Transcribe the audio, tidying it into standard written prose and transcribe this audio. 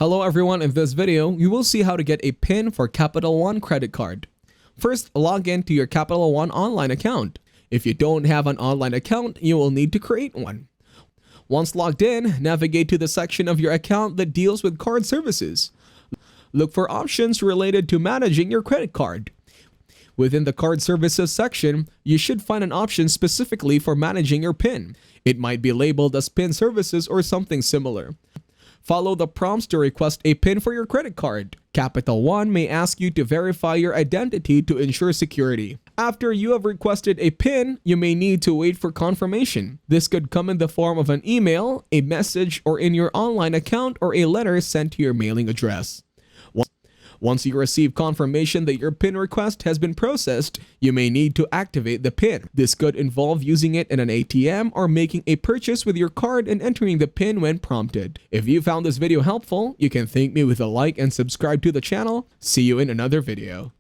Hello everyone, in this video, you will see how to get a PIN for Capital One credit card. First, log in to your Capital One online account. If you don't have an online account, you will need to create one. Once logged in, navigate to the section of your account that deals with card services. Look for options related to managing your credit card. Within the card services section, you should find an option specifically for managing your PIN. It might be labeled as PIN services or something similar. Follow the prompts to request a PIN for your credit card. Capital One may ask you to verify your identity to ensure security. After you have requested a PIN, you may need to wait for confirmation. This could come in the form of an email, a message, or in your online account or a letter sent to your mailing address. Once you receive confirmation that your PIN request has been processed, you may need to activate the PIN. This could involve using it in an ATM or making a purchase with your card and entering the PIN when prompted. If you found this video helpful, you can thank me with a like and subscribe to the channel. See you in another video.